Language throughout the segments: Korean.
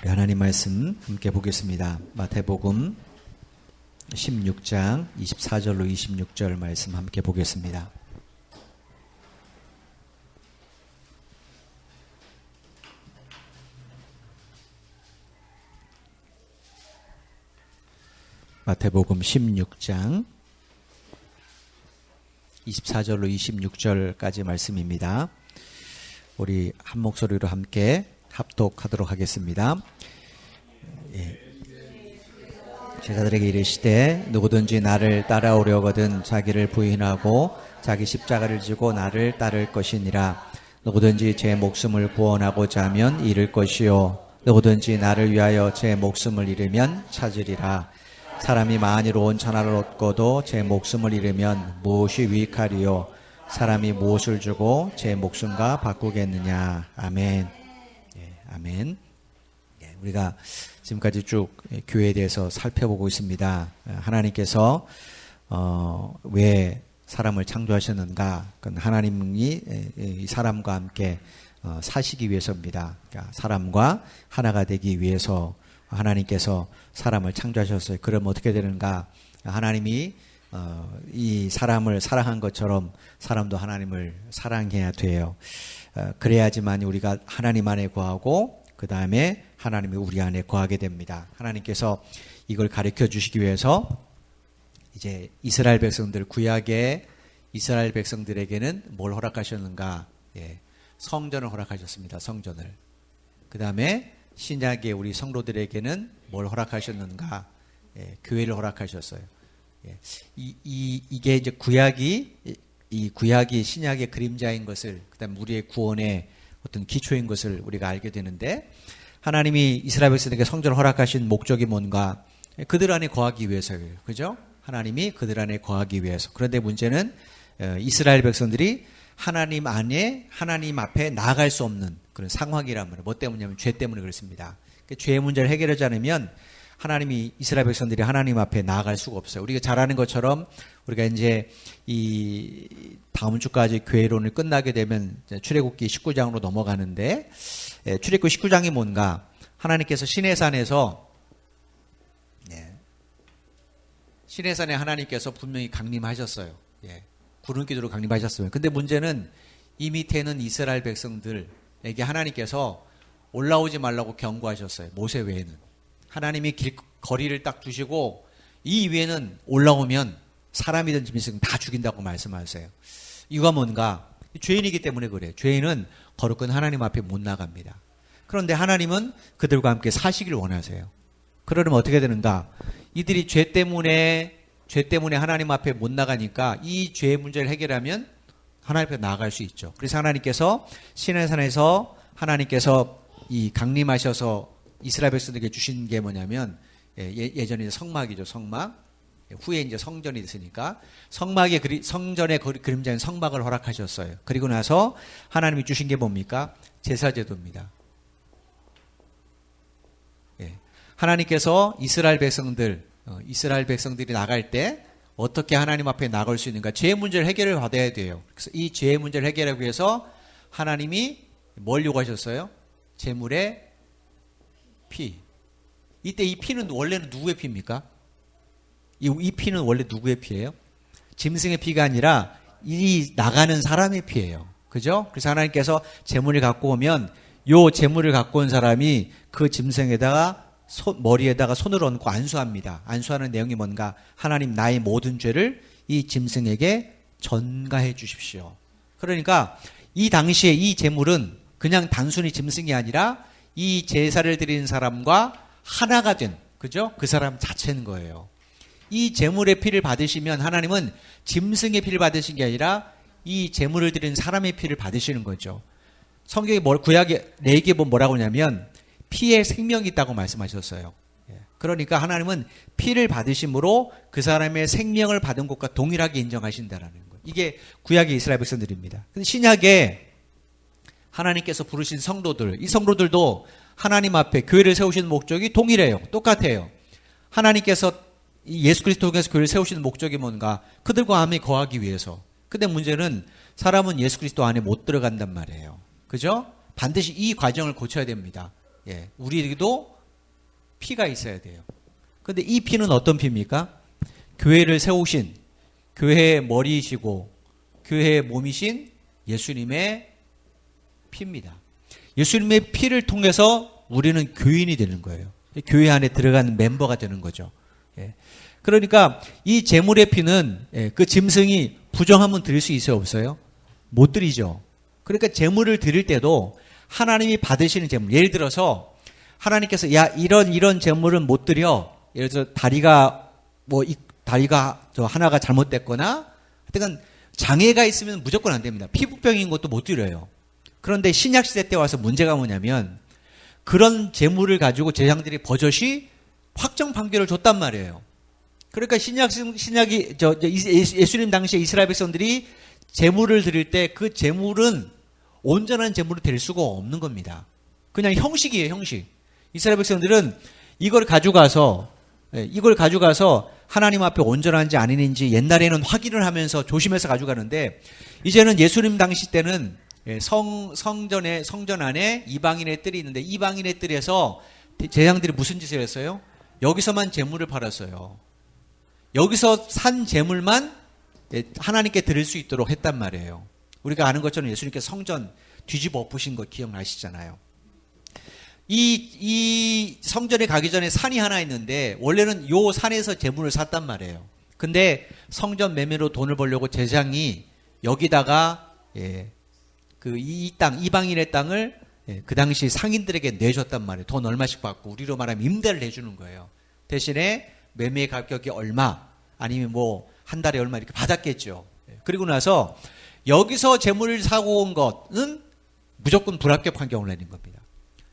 우리 하나님 말씀 함께 보겠습니다. 마태복음 16장 24절로 26절 말씀 함께 보겠습니다. 마태복음 16장 24절로 26절까지 말씀입니다. 우리 한 목소리로 함께 합독하도록 하겠습니다. 제자들에게 이르시되 누구든지 나를 따라오려거든 자기를 부인하고 자기 십자가를 지고 나를 따를 것이니라. 누구든지 제 목숨을 구원하고자 하면 잃을 것이요 누구든지 나를 위하여 제 목숨을 잃으면 찾으리라. 사람이 만일 온 천하를 얻고도 제 목숨을 잃으면 무엇이 유익하리요? 사람이 무엇을 주고 제 목숨과 바꾸겠느냐? 아멘. 아멘. 우리가 지금까지 쭉 교회에 대해서 살펴보고 있습니다. 하나님께서 왜 사람을 창조하셨는가? 그건 하나님이 이 사람과 함께 사시기 위해서입니다. 그러니까 사람과 하나가 되기 위해서 하나님께서 사람을 창조하셨어요. 그럼 어떻게 되는가? 하나님이 이 사람을 사랑한 것처럼 사람도 하나님을 사랑해야 돼요. 그래야지만 우리가 하나님 안에 거하고 그 다음에 하나님이 우리 안에 거하게 됩니다. 하나님께서 이걸 가르쳐 주시기 위해서 이제 이스라엘 백성들, 구약의 이스라엘 백성들에게는 뭘 허락하셨는가? 성전을 허락하셨습니다. 성전을. 그 다음에 신약의 우리 성도들에게는 뭘 허락하셨는가? 교회를 허락하셨어요. 이게 이제 구약이 신약의 그림자인 것을, 그 다음 우리의 구원의 어떤 기초인 것을 우리가 알게 되는데, 하나님이 이스라엘 백성에게 성전을 허락하신 목적이 뭔가? 그들 안에 거하기 위해서예요. 그죠? 하나님이 그들 안에 거하기 위해서. 그런데 문제는 이스라엘 백성들이 하나님 안에, 하나님 앞에 나아갈 수 없는 그런 상황이란 말이에요. 뭐 때문이냐면 죄 때문에 그렇습니다. 죄의 문제를 해결하지 않으면 하나님이 이스라엘 백성들이 하나님 앞에 나아갈 수가 없어요. 우리가 잘 아는 것처럼 우리가 이제 이 다음 주까지 교회론을 끝나게 되면 출애굽기 19장으로 넘어가는데, 출애굽기 19장이 뭔가? 하나님께서 시내산에서 시내산에 하나님께서 분명히 강림하셨어요. 구름기도로 강림하셨어요. 근데 문제는 이 밑에는 이스라엘 백성들에게 하나님께서 올라오지 말라고 경고하셨어요. 모세 외에는. 하나님이 거리를 딱 두시고 이 위에는 올라오면 사람이든 짐승 다 죽인다고 말씀하세요. 이유가 뭔가? 죄인이기 때문에 그래요. 죄인은 거룩한 하나님 앞에 못 나갑니다. 그런데 하나님은 그들과 함께 사시길 원하세요. 그러면 어떻게 되는가? 이들이 죄 때문에 하나님 앞에 못 나가니까 이 죄의 문제를 해결하면 하나님 앞에 나아갈 수 있죠. 그래서 하나님께서 시내산에서 하나님께서 이 강림하셔서 이스라엘 백성들에게 주신 게 뭐냐면, 예전에 성막이죠. 성막. 후에 이제 성전이 됐으니까 성전의 그림자인 성막을 허락하셨어요. 그리고 나서 하나님이 주신 게 뭡니까? 제사제도입니다. 하나님께서 이스라엘 백성들이 나갈 때 어떻게 하나님 앞에 나갈 수 있는가? 죄의 문제를 해결을 받아야 돼요. 그래서 이 죄의 문제를 해결하기 위해서 하나님이 뭘 요구하셨어요? 제물의 피. 이때 이 피는 원래는 누구의 피입니까? 이 피는 원래 누구의 피예요? 짐승의 피가 아니라 이 나가는 사람의 피예요. 그죠? 그래서 하나님께서 제물을 갖고 오면 요 제물을 갖고 온 사람이 그 짐승에다가 머리에다가 손을 얹고 안수합니다. 안수하는 내용이 뭔가? 하나님, 나의 모든 죄를 이 짐승에게 전가해 주십시오. 그러니까 이 당시에 이 제물은 그냥 단순히 짐승이 아니라 이 제사를 드리는 사람과 하나가 된, 그죠? 그 사람 자체인 거예요. 이 제물의 피를 받으시면 하나님은 짐승의 피를 받으신 게 아니라 이 제물을 드리는 사람의 피를 받으시는 거죠. 성경에 구약에 레위기에 보면 뭐라고 하냐면 피에 생명이 있다고 말씀하셨어요. 그러니까 하나님은 피를 받으심으로 그 사람의 생명을 받은 것과 동일하게 인정하신다라는 거예요. 이게 구약의 이스라엘 백성들입니다. 근데 신약에 하나님께서 부르신 성도들, 이 성도들도 하나님 앞에 교회를 세우시는 목적이 동일해요. 똑같아요. 하나님께서 예수 그리스도 통해서 교회를 세우시는 목적이 뭔가? 그들과 함께 거하기 위해서. 근데 문제는 사람은 예수 그리스도 안에 못 들어간단 말이에요. 그죠? 반드시 이 과정을 거쳐야 됩니다. 예, 우리에게도 피가 있어야 돼요. 근데 이 피는 어떤 피입니까? 교회를 세우신, 교회의 머리이시고 교회의 몸이신 예수님의 피입니다. 예수님의 피를 통해서 우리는 교인이 되는 거예요. 교회 안에 들어가는 멤버가 되는 거죠. 예. 그러니까 이 제물의 피는 그 짐승이 부정하면 드릴 수 있어요, 없어요? 못 드리죠. 그러니까 제물을 드릴 때도 하나님이 받으시는 제물, 예를 들어서 하나님께서 야 이런 제물은 못 드려. 예를 들어서 다리가 저 하나가 잘못됐거나 하여튼 장애가 있으면 무조건 안 됩니다. 피부병인 것도 못 드려요. 그런데 신약 시대 때 와서 문제가 뭐냐면 그런 제물을 가지고 제사장들이 버젓이 확정 판결을 줬단 말이에요. 그러니까 예수님 당시에 이스라엘 백성들이 제물을 드릴 때 그 제물은 온전한 제물이 될 수가 없는 겁니다. 그냥 형식이에요, 형식. 이스라엘 백성들은 이걸 가져가서 하나님 앞에 온전한지 아닌지 옛날에는 확인을 하면서 조심해서 가져가는데 이제는 예수님 당시 때는 성전 안에 이방인의 뜰이 있는데 이방인의 뜰에서 제사장들이 무슨 짓을 했어요? 여기서만 제물을 팔았어요. 여기서 산 제물만 하나님께 드릴 수 있도록 했단 말이에요. 우리가 아는 것처럼 예수님께서 성전 뒤집어 엎으신 거 기억나시잖아요. 이 성전에 가기 전에 산이 하나 있는데 원래는 요 산에서 제물을 샀단 말이에요. 근데 성전 매매로 돈을 벌려고 제사장이 여기다가 이방인의 땅을 그 당시 상인들에게 내줬단 말이에요. 돈 얼마씩 받고 우리로 말하면 임대를 내주는 거예요. 대신에 매매 가격이 얼마 아니면 한 달에 얼마 이렇게 받았겠죠. 그리고 나서 여기서 재물을 사고 온 것은 무조건 불합격 판결을 내린 겁니다.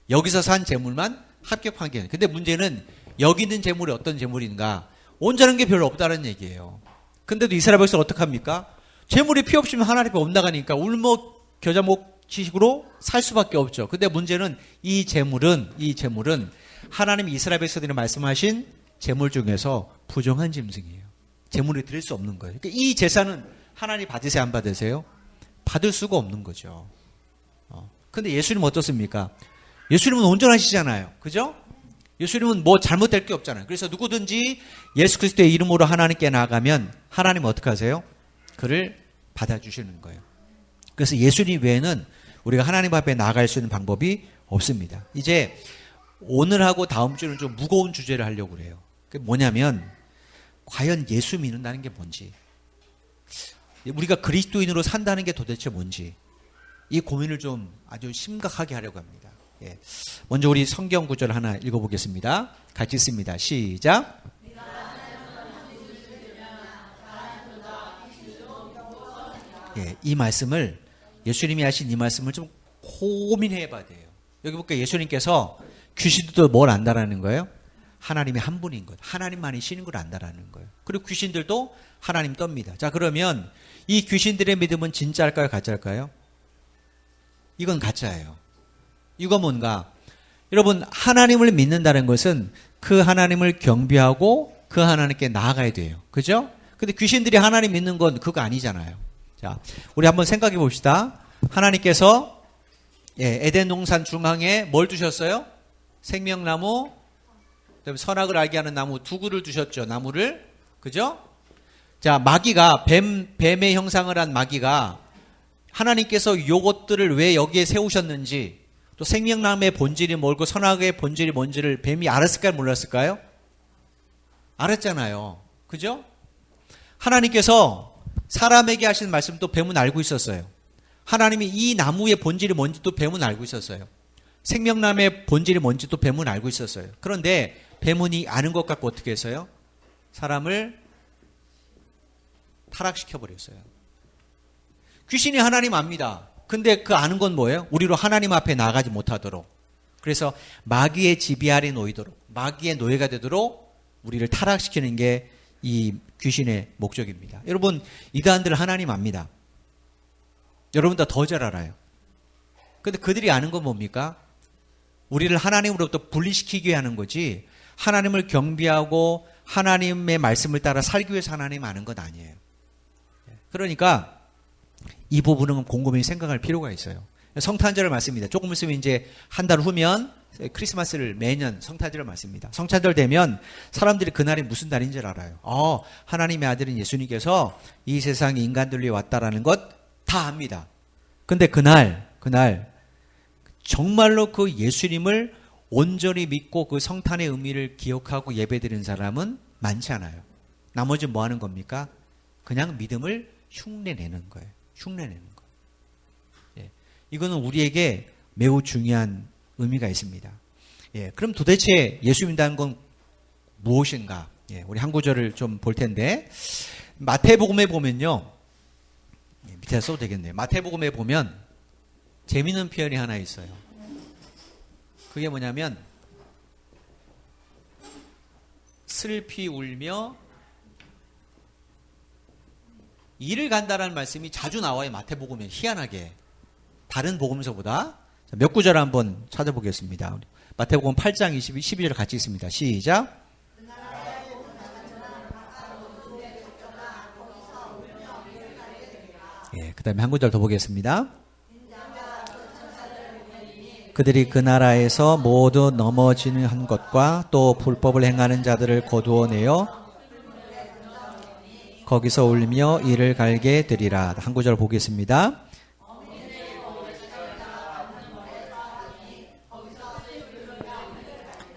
여기서 산 재물만 합격 판결. 근데 문제는 여기 있는 재물이 어떤 재물인가? 온전한 게 별로 없다는 얘기예요. 근데도 이스라엘 백성은 어떡합니까? 재물이 피 없으면 하나님 앞에 못 나가니까 울먹 겨자목 지식으로 살 수밖에 없죠. 근데 문제는 이 재물은 하나님이 이스라엘 백성들이 말씀하신 재물 중에서 부정한 짐승이에요. 재물을 드릴 수 없는 거예요. 그러니까 이 제사는 하나님 받으세요, 안 받으세요? 받을 수가 없는 거죠. 근데 예수님은 어떻습니까? 예수님은 온전하시잖아요. 그죠? 예수님은 잘못될 게 없잖아요. 그래서 누구든지 예수 그리스도의 이름으로 하나님께 나아가면 하나님은 어떻게 하세요? 그를 받아주시는 거예요. 그래서 예수님 외에는 우리가 하나님 앞에 나아갈 수 있는 방법이 없습니다. 이제 오늘하고 다음 주는 좀 무거운 주제를 하려고 그래요. 그게 뭐냐면 과연 예수 믿는다는 게 뭔지, 우리가 그리스도인으로 산다는 게 도대체 뭔지, 이 고민을 좀 아주 심각하게 하려고 합니다. 먼저 우리 성경 구절 하나 읽어보겠습니다. 같이 읽습니다. 시작. 이 말씀을, 예수님이 하신 이 말씀을 좀 고민해 봐야 돼요. 여기 보니까 예수님께서 귀신들도 뭘 안다라는 거예요? 하나님이 한 분인 것, 하나님만이 신인 걸 안다라는 거예요. 그리고 귀신들도 하나님 떱니다. 자, 그러면 이 귀신들의 믿음은 진짜일까요, 가짜일까요? 이건 가짜예요. 이거 뭔가, 여러분, 하나님을 믿는다는 것은 그 하나님을 경배하고 그 하나님께 나아가야 돼요. 그죠? 근데 귀신들이 하나님 믿는 건 그거 아니잖아요. 자, 우리 한번 생각해 봅시다. 하나님께서 에덴 동산 중앙에 뭘 두셨어요? 생명나무, 그다음에 선악을 알게 하는 나무 두 그루를 두셨죠. 나무를. 그죠? 자, 마귀가 뱀의 형상을 한 마귀가 하나님께서 요것들을 왜 여기에 세우셨는지, 또 생명나무의 본질이 뭘고 선악의 본질이 뭔지를 뱀이 알았을까요, 몰랐을까요? 알았잖아요. 그죠? 하나님께서 사람에게 하신 말씀도 뱀은 알고 있었어요. 하나님이 이 나무의 본질이 뭔지도 뱀은 알고 있었어요. 생명나무의 본질이 뭔지도 뱀은 알고 있었어요. 그런데 뱀은 이 아는 것 갖고 어떻게 했어요? 사람을 타락시켜버렸어요. 귀신이 하나님 압니다. 근데 그 아는 건 뭐예요? 우리로 하나님 앞에 나가지 못하도록. 그래서 마귀의 지배 아래 놓이도록, 마귀의 노예가 되도록 우리를 타락시키는 게 이 귀신의 목적입니다. 여러분, 이단들 하나님 압니다. 여러분보다 더 잘 알아요. 근데 그들이 아는 건 뭡니까? 우리를 하나님으로부터 분리시키게 하는 거지, 하나님을 경배하고 하나님의 말씀을 따라 살기 위해서 하나님 아는 건 아니에요. 그러니까 이 부분은 곰곰이 생각할 필요가 있어요. 성탄절을 맞습니다. 조금 있으면 이제 한 달 후면 크리스마스를 매년 성탄절을 맞습니다. 성탄절 되면 사람들이 그날이 무슨 날인 줄 알아요. 하나님의 아들인 예수님께서 이 세상에 인간들 위해 왔다라는 것 다 압니다. 근데 그날 정말로 그 예수님을 온전히 믿고 그 성탄의 의미를 기억하고 예배드리는 사람은 많지 않아요. 나머지 뭐 하는 겁니까? 그냥 믿음을 흉내내는 거예요. 흉내내는 거. 예. 이거는 우리에게 매우 중요한 의미가 있습니다. 예. 그럼 도대체 예수 믿는다는 건 무엇인가? 예. 우리 한 구절을 좀 볼 텐데 마태복음에 보면요. 예, 밑에 써도 되겠네요. 마태복음에 보면 재미있는 표현이 하나 있어요. 그게 뭐냐면 슬피 울며 이를 간다라는 말씀이 자주 나와요. 마태복음에 희한하게 다른 복음서보다. 몇 구절 한번 찾아보겠습니다. 마태복음 8장 12절 같이 있습니다. 시작. 예, 그 다음에 한 구절 더 보겠습니다. 그들이 그 나라에서 모두 넘어지는 한 것과 또 불법을 행하는 자들을 거두어내어 거기서 울며 이를 갈게 되리라. 한 구절 보겠습니다.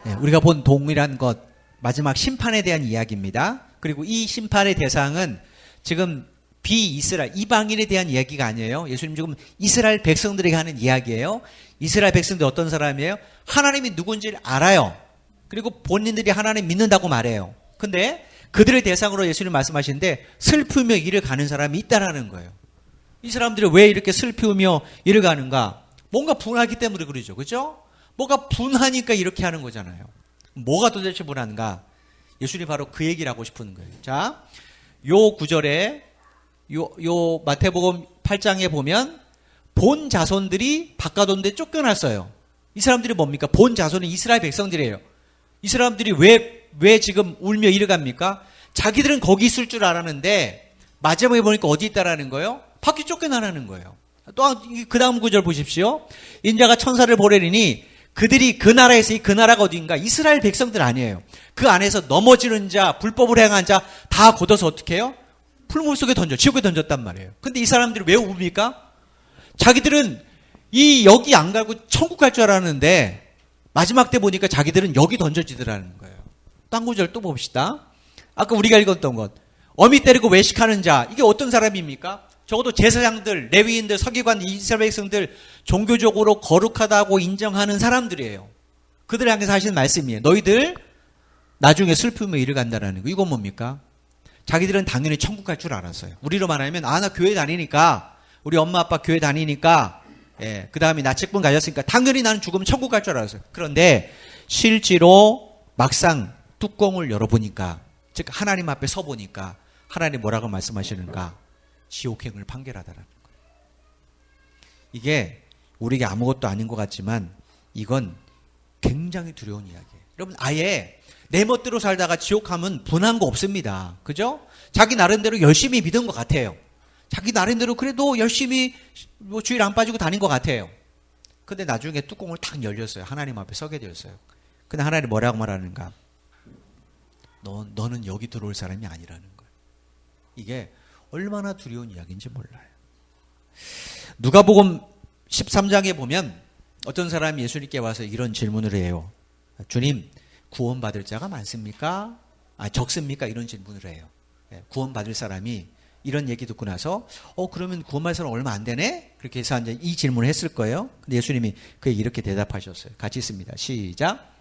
네, 우리가 본 동일한 것, 마지막 심판에 대한 이야기입니다. 그리고 이 심판의 대상은 지금 비이스라엘, 이방인에 대한 이야기가 아니에요. 예수님 지금 이스라엘 백성들에게 하는 이야기예요. 이스라엘 백성들 어떤 사람이에요? 하나님이 누군지를 알아요. 그리고 본인들이 하나님 믿는다고 말해요. 근데 그들의 대상으로 예수님 말씀하시는데 슬프며 이를 가는 사람이 있다라는 거예요. 이 사람들이 왜 이렇게 슬프며 이를 가는가? 뭔가 분하기 때문에 그러죠. 그죠? 뭐가 분하니까 이렇게 하는 거잖아요. 뭐가 도대체 분한가? 예수님이 바로 그 얘기를 하고 싶은 거예요. 자, 요 구절에 요 마태복음 8장에 보면 본 자손들이 바깥온데 쫓겨났어요. 이 사람들이 뭡니까? 본 자손은 이스라엘 백성들이에요. 이 사람들이 왜 지금 울며 이를 갑니까? 자기들은 거기 있을 줄 알았는데 마지막에 보니까 어디 있다라는 거예요? 밖에 쫓겨나는 거예요. 또 그 다음 구절 보십시오. 인자가 천사를 보내리니 그들이 그 나라에서 그 나라가 어디인가? 이스라엘 백성들 아니에요. 그 안에서 넘어지는 자, 불법을 행한 자 다 걷어서 어떻게 해요? 풀물 속에 지옥에 던졌단 말이에요. 근데 이 사람들이 왜 웁니까? 자기들은 여기 안 가고 천국 갈 줄 알았는데 마지막 때 보니까 자기들은 여기 던져지더라는 거예요. 딴 구절 또 봅시다. 아까 우리가 읽었던 것. 어미 때리고 외식하는 자. 이게 어떤 사람입니까? 적어도 제사장들, 레위인들, 서기관, 이스라엘 백성들 종교적으로 거룩하다고 인정하는 사람들이에요. 그들을 향해서 하시는 말씀이에요. 너희들 나중에 슬픔에 이를 간다라는 거. 이건 뭡니까? 자기들은 당연히 천국 갈 줄 알았어요. 우리로 말하면 나 교회 다니니까 우리 엄마 아빠 교회 다니니까 그 다음에 나 직분 가졌으니까 당연히 나는 죽으면 천국 갈 줄 알았어요. 그런데 실제로 막상 뚜껑을 열어보니까 즉 하나님 앞에 서보니까 하나님 뭐라고 말씀하시는가? 지옥행을 판결하다라는 거예요. 이게 우리에게 아무것도 아닌 것 같지만 이건 굉장히 두려운 이야기예요. 여러분 아예 내 멋대로 살다가 지옥 가면 분한 거 없습니다. 그죠? 자기 나름대로 열심히 믿은 것 같아요. 자기 나름대로 그래도 열심히 주일 안 빠지고 다닌 것 같아요. 근데 나중에 뚜껑을 탁 열렸어요. 하나님 앞에 서게 되었어요. 근데 하나님 뭐라고 말하는가? 너는 여기 들어올 사람이 아니라는 거예요. 이게 얼마나 두려운 이야기인지 몰라요. 누가복음 13장에 보면 어떤 사람이 예수님께 와서 이런 질문을 해요. 주님, 구원받을 자가 많습니까? 적습니까? 이런 질문을 해요. 구원받을 사람이 이런 얘기 듣고 나서 그러면 구원받을 사람 얼마 안 되네? 그렇게 해서 이제 이 질문을 했을 거예요. 근데 예수님이 그에게 이렇게 대답하셨어요. 같이 있습니다. 시작.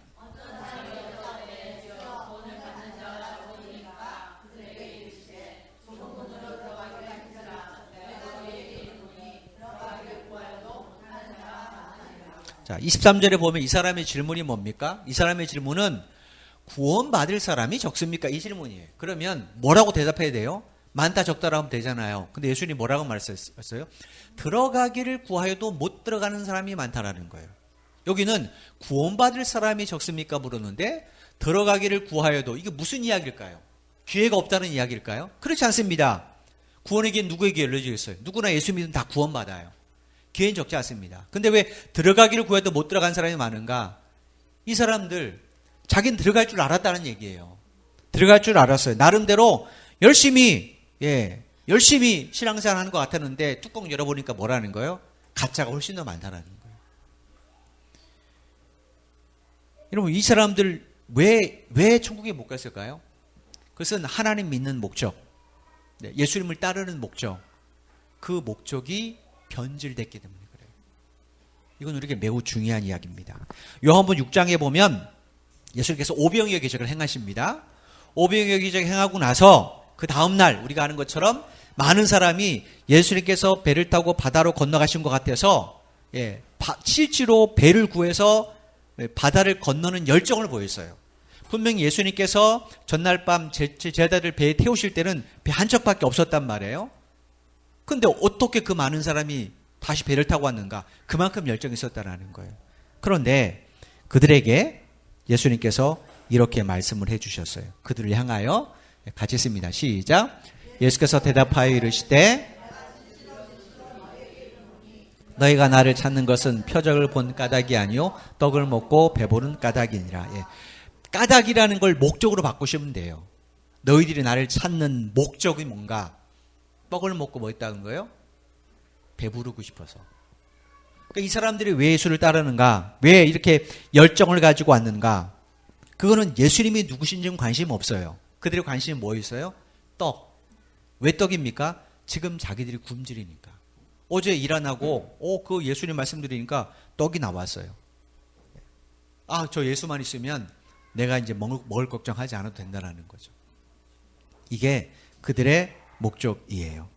자, 23절에 보면 이 사람의 질문이 뭡니까? 이 사람의 질문은 구원받을 사람이 적습니까? 이 질문이에요. 그러면 뭐라고 대답해야 돼요? 많다 적다라 하면 되잖아요. 근데 예수님이 뭐라고 말씀하셨어요? 들어가기를 구하여도 못 들어가는 사람이 많다라는 거예요. 여기는 구원받을 사람이 적습니까? 물었는데 들어가기를 구하여도 이게 무슨 이야기일까요? 기회가 없다는 이야기일까요? 그렇지 않습니다. 구원의 길 누구에게 열려져 있어요? 누구나 예수 믿으면 다 구원받아요. 기회는 적지 않습니다. 근데 왜 들어가기를 구해도 못 들어간 사람이 많은가? 이 사람들 자기는 들어갈 줄 알았다는 얘기예요. 들어갈 줄 알았어요. 나름대로 열심히 신앙생활 하는 것 같았는데 뚜껑 열어보니까 뭐라는 거예요? 가짜가 훨씬 더 많다라는 거예요. 여러분, 이 사람들 왜 천국에 못 갔을까요? 그것은 하나님 믿는 목적, 예수님을 따르는 목적, 그 목적이 변질됐기 때문에 그래요. 이건 우리에게 매우 중요한 이야기입니다. 요한복음 6장에 보면 예수님께서 오병이어 기적을 행하십니다. 오병이어 기적을 행하고 나서 그 다음날 우리가 아는 것처럼 많은 사람이 예수님께서 배를 타고 바다로 건너가신 것 같아서 실제로 배를 구해서 바다를 건너는 열정을 보였어요. 분명히 예수님께서 전날 밤 제자들 배에 태우실 때는 배 한 척밖에 없었단 말이에요. 근데 어떻게 그 많은 사람이 다시 배를 타고 왔는가? 그만큼 열정이 있었다는 거예요. 그런데 그들에게 예수님께서 이렇게 말씀을 해주셨어요. 그들을 향하여 같이 읽습니다. 시작. 예수께서 대답하여 이르시되 너희가 나를 찾는 것은 표적을 본 까닭이 아니요 떡을 먹고 배부른 까닭이니라. 까닭이라는 걸 목적으로 바꾸시면 돼요. 너희들이 나를 찾는 목적이 뭔가? 떡을 먹고 뭐 했다는 거예요? 배부르고 싶어서. 그러니까 이 사람들이 왜 예수를 따르는가? 왜 이렇게 열정을 가지고 왔는가? 그거는 예수님이 누구신지는 관심 없어요. 그들의 관심이 뭐 있어요? 떡. 왜 떡입니까? 지금 자기들이 굶주리니까. 어제 일 안 하고 그 예수님 말씀드리니까 떡이 나왔어요. 저 예수만 있으면 내가 이제 먹을 걱정하지 않아도 된다는 거죠. 이게 그들의 목적이에요.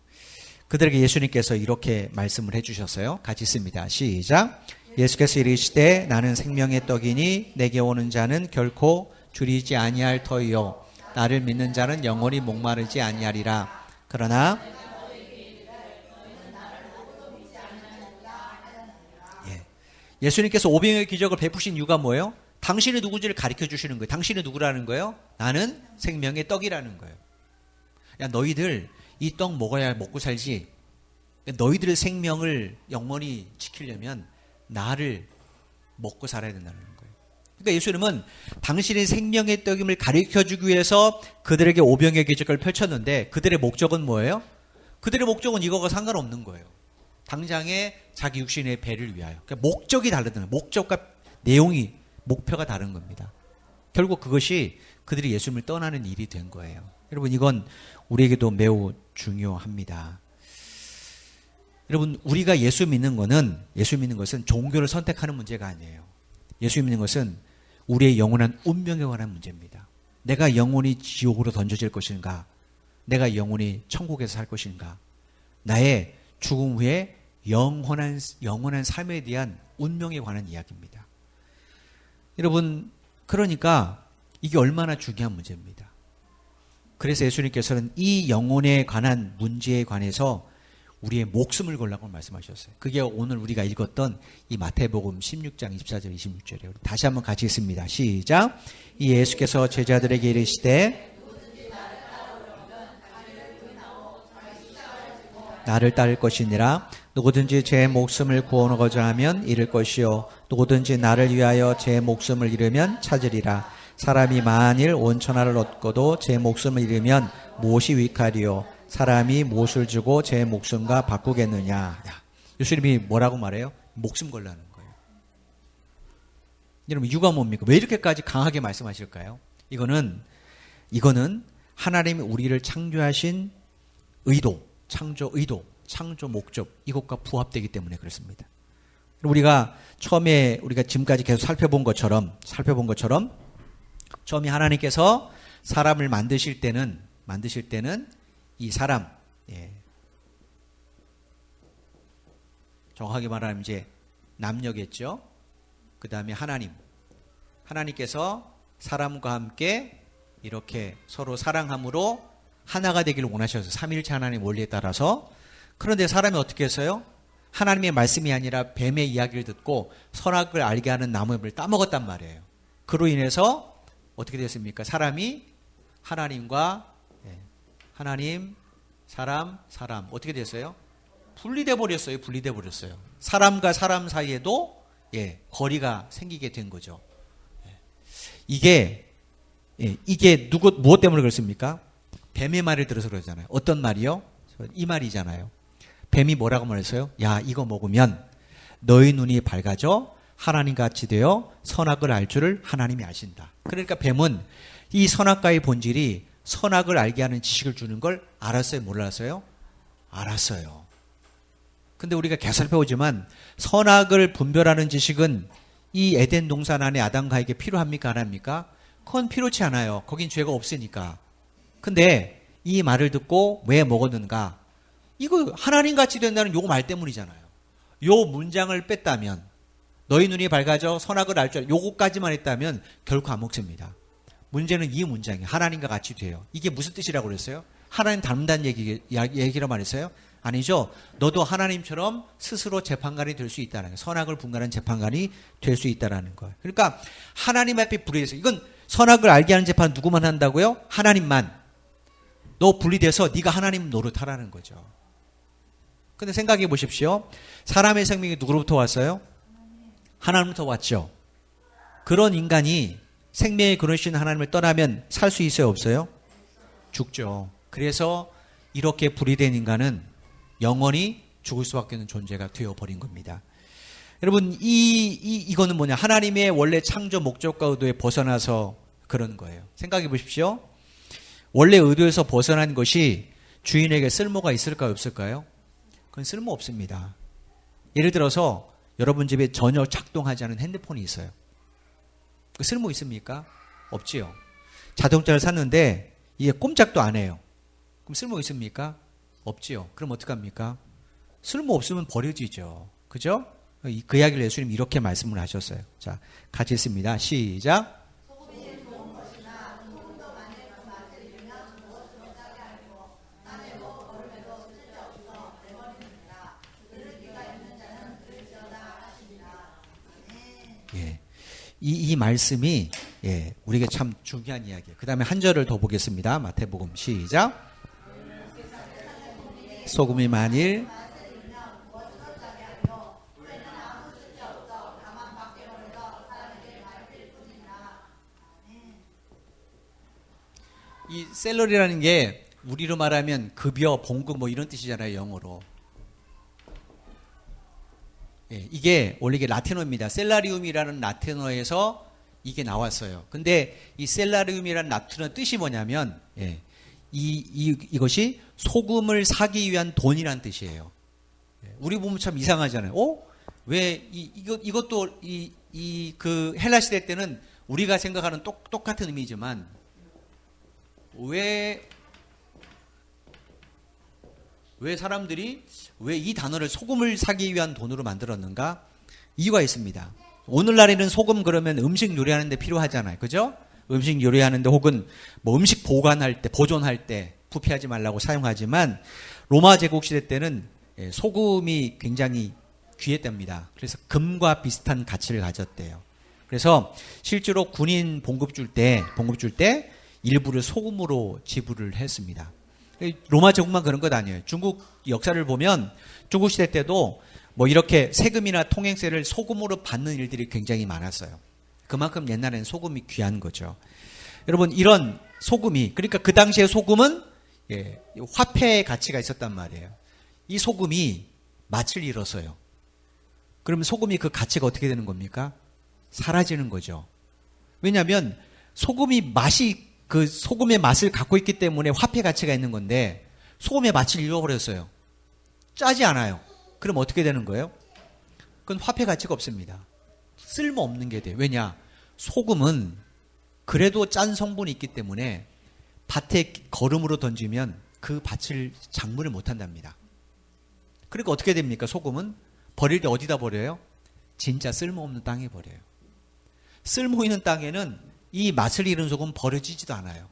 그들에게 예수님께서 이렇게 말씀을 해주셨어요. 같이 읽습니다. 시작. 예수께서 이르시되 나는 생명의 떡이니 내게 오는 자는 결코 줄이지 아니할 터이요 나를 믿는 자는 영원히 목마르지 아니하리라. 그러나 예수님께서 오병이어의 기적을 베푸신 이유가 뭐예요? 당신이 누구지를 가르쳐 주시는 거예요. 당신이 누구라는 거예요? 나는 생명의 떡이라는 거예요. 야, 너희들 이 떡 먹어야 먹고 살지. 너희들의 생명을 영원히 지키려면 나를 먹고 살아야 된다는 거예요. 그러니까 예수님은 당신의 생명의 떡임을 가르쳐주기 위해서 그들에게 오병이어의 기적을 펼쳤는데 그들의 목적은 뭐예요? 그들의 목적은 이거가 상관없는 거예요. 당장의 자기 육신의 배를 위하여. 그러니까 목적이 다르다는 거예요. 목적과 내용이 목표가 다른 겁니다. 결국 그것이 그들이 예수님을 떠나는 일이 된 거예요. 여러분, 이건 우리에게도 매우 중요합니다. 여러분, 우리가 예수 믿는 것은 종교를 선택하는 문제가 아니에요. 예수 믿는 것은 우리의 영원한 운명에 관한 문제입니다. 내가 영원히 지옥으로 던져질 것인가? 내가 영원히 천국에서 살 것인가? 나의 죽음 후에 영원한 삶에 대한 운명에 관한 이야기입니다. 여러분, 그러니까 이게 얼마나 중요한 문제입니다. 그래서 예수님께서는 이 영혼에 관한 문제에 관해서 우리의 목숨을 걸라고 말씀하셨어요. 그게 오늘 우리가 읽었던 이 마태복음 16장 24절 26절이에요. 다시 한번 같이 읽습니다. 시작. 이 예수께서 제자들에게 이르시되 나를 따를 것이니라. 누구든지 제 목숨을 구원하고자 하면 잃을 것이요 누구든지 나를 위하여 제 목숨을 잃으면 찾으리라. 사람이 만일 온 천하를 얻고도 제 목숨을 잃으면 무엇이 유익하리요? 사람이 무엇을 주고 제 목숨과 바꾸겠느냐? 예수님이 뭐라고 말해요? 목숨 걸라는 거예요. 여러분, 이유가 뭡니까? 왜 이렇게까지 강하게 말씀하실까요? 이거는 하나님이 우리를 창조하신 의도, 창조 목적, 이것과 부합되기 때문에 그렇습니다. 우리가 지금까지 계속 살펴본 것처럼 처음에 하나님께서 사람을 만드실 때는 이 사람, 정확하게 말하면 이제 남녀겠죠. 그 다음에 하나님께서 사람과 함께 이렇게 서로 사랑함으로 하나가 되기를 원하셔서 삼위일체 하나님 원리에 따라서. 그런데 사람이 어떻게 했어요? 하나님의 말씀이 아니라 뱀의 이야기를 듣고 선악을 알게 하는 나무를 따먹었단 말이에요. 그로 인해서 어떻게 됐습니까? 사람이 하나님과 하나님, 사람 어떻게 됐어요? 분리돼 버렸어요. 분리돼 버렸어요. 사람과 사람 사이에도 거리가 생기게 된 거죠. 이게 무엇 때문에 그렇습니까? 뱀의 말을 들어서 그러잖아요. 어떤 말이요? 이 말이잖아요. 뱀이 뭐라고 말했어요? 야, 이거 먹으면 너희 눈이 밝아져 하나님 같이 되어 선악을 알 줄을 하나님이 아신다. 그러니까 뱀은 이 선악과의 본질이 선악을 알게 하는 지식을 주는 걸 알았어요? 몰랐어요? 알았어요. 근데 우리가 계속 살펴보지만 선악을 분별하는 지식은 이 에덴 동산 안에 아담과 에게 필요합니까? 안 합니까? 그건 필요치 않아요. 거긴 죄가 없으니까. 근데 이 말을 듣고 왜 먹었는가? 이거 하나님같이 된다는 요 말 때문이잖아요. 요 문장을 뺐다면 너희 눈이 밝아져 선악을 알 줄 요거까지만 했다면 결코 안 먹습니다. 문제는 이 문장이 하나님과 같이 돼요. 이게 무슨 뜻이라고 그랬어요? 하나님 닮는다는 얘기로 말했어요? 아니죠. 너도 하나님처럼 스스로 재판관이 될 수 있다는 거예요. 선악을 분간하는 재판관이 될 수 있다는 거예요. 그러니까 하나님 앞에 분리돼서 이건 선악을 알게 하는 재판은 누구만 한다고요? 하나님만. 너 분리돼서 네가 하나님 노릇하라는 거죠. 근데 생각해 보십시오. 사람의 생명이 누구로부터 왔어요? 하나님부터 왔죠. 그런 인간이 생명의 근원이신 하나님을 떠나면 살 수 있어요? 없어요? 죽죠. 그래서 이렇게 분리된 인간은 영원히 죽을 수밖에 없는 존재가 되어버린 겁니다. 여러분 이거는 뭐냐? 하나님의 원래 창조 목적과 의도에 벗어나서 그런 거예요. 생각해 보십시오. 원래 의도에서 벗어난 것이 주인에게 쓸모가 있을까요? 없을까요? 그건 쓸모 없습니다. 예를 들어서 여러분 집에 전혀 작동하지 않은 핸드폰이 있어요. 그 쓸모 있습니까? 없지요. 자동차를 샀는데 이게 꼼짝도 안 해요. 그럼 쓸모 있습니까? 없지요. 그럼 어떡합니까? 쓸모 없으면 버려지죠. 그죠? 그 이야기를 예수님 이렇게 말씀을 하셨어요. 자, 같이 읽습니다. 시작. 예. 이 말씀이 우리에게 참 중요한 이야기예요. 그 다음에 한 절을 더 보겠습니다. 마태복음 시작. 소금이 만일 이 샐러리라는 게 우리로 말하면 급여, 봉급 뭐 이런 뜻이잖아요. 영어로. 이게 원래 이게 라틴어입니다. 셀라리움이라는 라틴어에서 이게 나왔어요. 근데 이 셀라리움이라는 라틴어 뜻이 뭐냐면 이것이 소금을 사기 위한 돈이란 뜻이에요. 우리 보면 참 이상하잖아요. 왜 이것도 그 헬라 시대 때는 우리가 생각하는 똑같은 의미지만 왜 사람들이 왜 이 단어를 소금을 사기 위한 돈으로 만들었는가? 이유가 있습니다. 오늘날에는 소금 그러면 음식 요리하는 데 필요하잖아요. 그죠? 음식 요리하는 데 혹은 뭐 음식 보관할 때, 보존할 때 부패하지 말라고 사용하지만 로마 제국 시대 때는 소금이 굉장히 귀했답니다. 그래서 금과 비슷한 가치를 가졌대요. 그래서 실제로 군인 봉급 줄 때 일부를 소금으로 지불을 했습니다. 로마 제국만 그런 것 아니에요. 중국 역사를 보면 중국 시대 때도 뭐 이렇게 세금이나 통행세를 소금으로 받는 일들이 굉장히 많았어요. 그만큼 옛날에는 소금이 귀한 거죠. 여러분 이런 소금이 그러니까 그 당시에 소금은 화폐의 가치가 있었단 말이에요. 이 소금이 맛을 잃었어요. 그러면 소금이 그 가치가 어떻게 되는 겁니까? 사라지는 거죠. 왜냐하면 소금이 그 소금의 맛을 갖고 있기 때문에 화폐 가치가 있는 건데 소금의 맛을 잃어버렸어요. 짜지 않아요. 그럼 어떻게 되는 거예요? 그건 화폐 가치가 없습니다. 쓸모없는 게 돼요. 왜냐? 소금은 그래도 짠 성분이 있기 때문에 밭에 거름으로 던지면 그 밭을 작물을 못한답니다. 그러니까 어떻게 됩니까? 소금은 버릴 때 어디다 버려요? 진짜 쓸모없는 땅에 버려요. 쓸모 있는 땅에는 이 맛을 잃은 소금 버려지지도 않아요.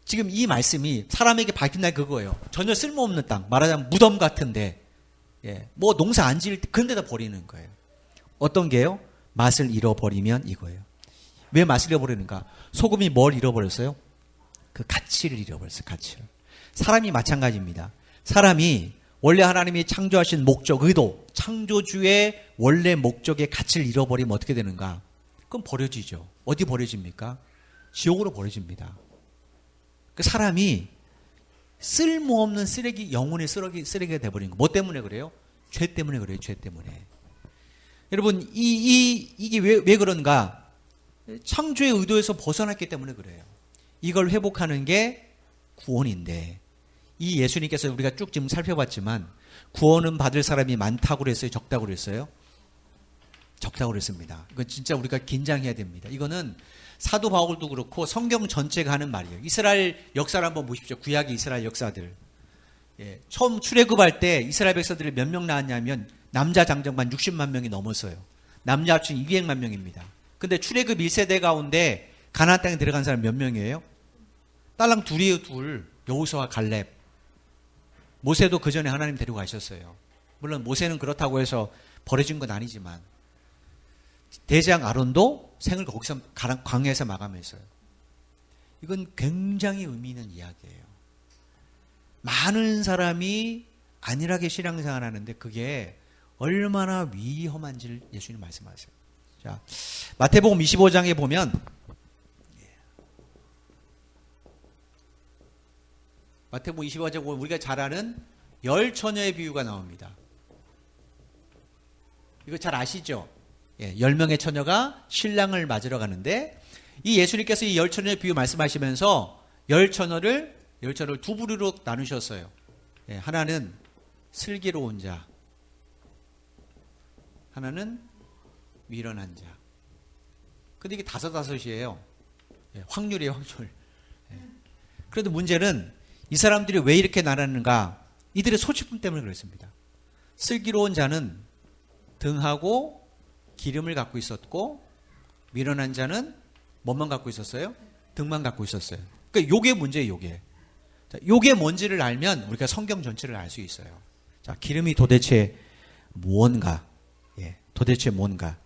지금 이 말씀이 사람에게 밝힌다 그거예요. 전혀 쓸모없는 땅, 말하자면 무덤 같은데 뭐 농사 안 지을 때 그런 데다 버리는 거예요. 어떤 게요? 맛을 잃어버리면 이거예요. 왜 맛을 잃어버리는가? 소금이 뭘 잃어버렸어요? 그 가치를 잃어버렸어요. 가치를. 사람이 마찬가지입니다. 사람이 원래 하나님이 창조하신 목적, 의도, 창조주의 원래 목적의 가치를 잃어버리면 어떻게 되는가? 그럼 버려지죠. 어디 버려집니까? 지옥으로 버려집니다. 그 사람이 쓸모없는 쓰레기, 영혼의 쓰레기가 돼버린 거. 뭐 때문에 그래요? 죄 때문에 그래요. 죄 때문에. 여러분, 이게 왜 그런가? 창조의 의도에서 벗어났기 때문에 그래요. 이걸 회복하는 게 구원인데, 이 예수님께서 우리가 쭉 지금 살펴봤지만, 구원은 받을 사람이 많다고 그랬어요? 적다고 그랬어요? 적다고 그랬습니다. 이건 진짜 우리가 긴장해야 됩니다. 이거는 사도 바울도 그렇고 성경 전체가 하는 말이에요. 이스라엘 역사를 한번 보십시오. 구약의 이스라엘 역사들. 예, 처음 출애굽할 때 이스라엘 백성들이 몇 명 나왔냐면 남자 장정만 60만 명이 넘었어요. 남자 합친 200만 명입니다. 근데 출애굽 1세대 가운데 가나안 땅에 들어간 사람 몇 명이에요? 딸랑 둘이에요. 둘. 여호수아와 갈렙. 모세도 그 전에 하나님 데리고 가셨어요. 물론 모세는 그렇다고 해서 버려진 건 아니지만 대장 아론도 생을 거기서 광야에서 마감했어요. 이건 굉장히 의미 있는 이야기예요. 많은 사람이 안일하게 신앙생활 하는데 그게 얼마나 위험한지를 예수님 말씀하세요. 자, 마태복음 25장에 보면 마태복음 25장에 보면 우리가 잘 아는 열 처녀의 비유가 나옵니다. 이거 잘 아시죠? 예, 10명의 처녀가 신랑을 맞으러 가는데 이 예수님께서 이 열 처녀의 비유 말씀하시면서 열 처녀를 두 부류로 나누셨어요. 예, 하나는 슬기로운 자, 하나는 미련한 자. 근데 이게 다섯이에요. 예, 확률이에요, 확률. 예. 그래도 문제는 이 사람들이 왜 이렇게 나눴는가? 이들의 소치품 때문에 그렇습니다. 슬기로운 자는 등하고 기름을 갖고 있었고 미련한 자는 뭐만 갖고 있었어요? 등만 갖고 있었어요. 그러니까 요게 문제예요, 요게. 자, 요게 뭔지를 알면 우리가 성경 전체를 알 수 있어요. 자, 기름이 도대체 뭔가? 예, 도대체 뭔가?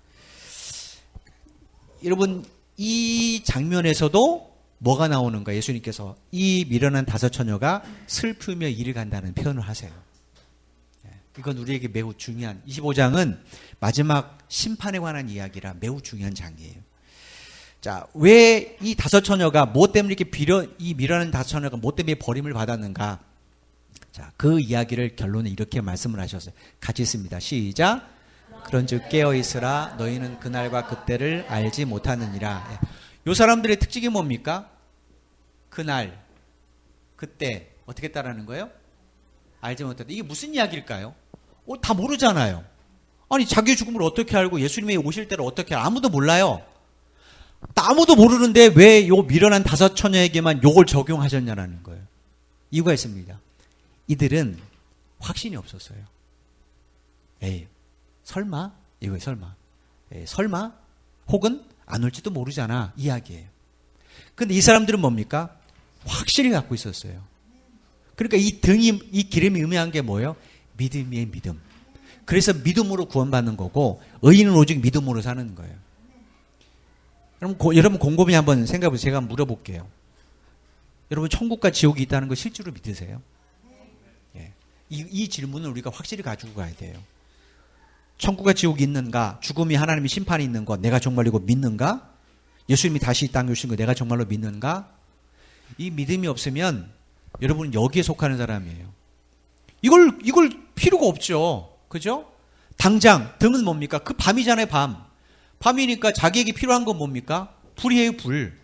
여러분, 이 장면에서도 뭐가 나오는가? 예수님께서 이 미련한 다섯 처녀가 슬프며 이를 간다는 표현을 하세요. 이건 우리에게 매우 중요한 25장은 마지막 심판에 관한 이야기라 매우 중요한 장이에요. 자, 왜 이 다섯 처녀가 뭐 때문에 이렇게 이 미련한 다섯 처녀가 뭐 때문에 버림을 받았는가? 자, 그 이야기를 결론에 이렇게 말씀을 하셨어요. 같이 읽습니다. 시작. 그런즉 깨어 있으라 너희는 그날과 그때를 알지 못하느니라. 요 사람들의 특징이 뭡니까? 그날, 그때 어떻게 따라하는 거예요? 알지 못하다. 이게 무슨 이야기일까요? 다 모르잖아요. 아니, 자기 죽음을 어떻게 알고 예수님이 오실 때를 어떻게 알고 아무도 몰라요. 아무도 모르는데 왜 요 미련한 다섯 처녀에게만 요걸 적용하셨냐는 거예요. 이유가 있습니다. 이들은 확신이 없었어요. 에이, 설마? 이거예요, 설마. 에이, 설마? 혹은 안 올지도 모르잖아. 이야기예요. 근데 이 사람들은 뭡니까? 확신을 갖고 있었어요. 그러니까 이 기름이 의미한 게 뭐예요? 믿음이에요, 믿음. 그래서 믿음으로 구원받는 거고, 의인은 오직 믿음으로 사는 거예요. 여러분 곰곰이 한번 생각해보세요. 제가 물어볼게요. 여러분, 천국과 지옥이 있다는 거 실제로 믿으세요? 예. 이 질문을 우리가 확실히 가지고 가야 돼요. 천국과 지옥이 있는가? 죽음이 하나님의 심판이 있는 거 내가 정말로 이거 믿는가? 예수님이 다시 이 땅에 오신 거 내가 정말로 믿는가? 이 믿음이 없으면 여러분은 여기에 속하는 사람이에요. 이걸 필요가 없죠. 그죠? 당장 등은 뭡니까? 그 밤이잖아요, 밤. 밤이니까 자기에게 필요한 건 뭡니까? 불이에요, 불.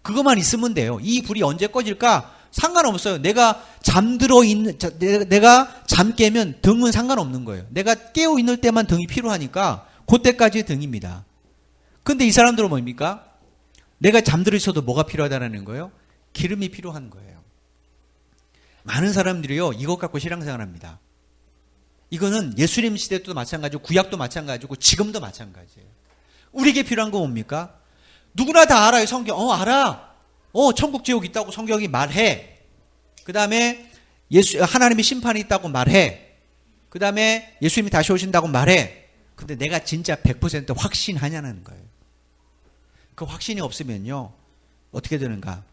그것만 있으면 돼요. 이 불이 언제 꺼질까? 상관없어요. 내가 내가 잠 깨면 등은 상관없는 거예요. 내가 깨어 있는 때만 등이 필요하니까 그때까지 등입니다. 근데 이 사람들은 뭡니까? 내가 잠들어 있어도 뭐가 필요하다는 거예요? 기름이 필요한 거예요. 많은 사람들이요, 이것 갖고 신앙생활 합니다. 이거는 예수님 시대 때도 마찬가지고 구약도 마찬가지고 지금도 마찬가지예요. 우리에게 필요한 건 뭡니까? 누구나 다 알아요, 성경. 알아. 천국 지옥 있다고 성경이 말해. 그 다음에 하나님의 심판이 있다고 말해. 그 다음에 예수님이 다시 오신다고 말해. 근데 내가 진짜 100% 확신하냐는 거예요. 그 확신이 없으면요, 어떻게 되는가?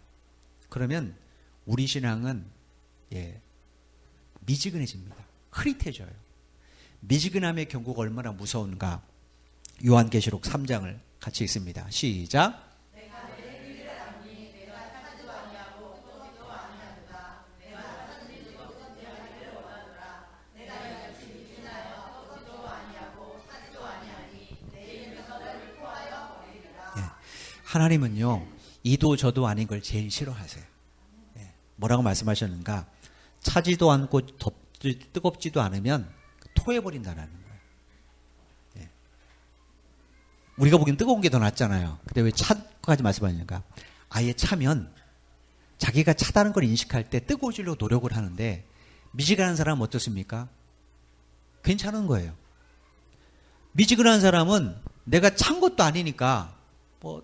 그러면 우리 신앙은 미지근해집니다. 흐릿해져요. 미지근함의 경고가 얼마나 무서운가. 요한계시록 3장을 같이 읽습니다. 시작. 하나님은요, 이도 저도 아닌 걸 제일 싫어하세요. 뭐라고 말씀하셨는가? 차지도 않고 뜨겁지도 않으면 토해버린다는 거예요. 우리가 보기엔 뜨거운 게 더 낫잖아요. 근데 왜 차까지 말씀하시는가? 아예 차면 자기가 차다는 걸 인식할 때 뜨거워지려고 노력을 하는데, 미지근한 사람은 어떻습니까? 괜찮은 거예요. 미지근한 사람은 내가 찬 것도 아니니까,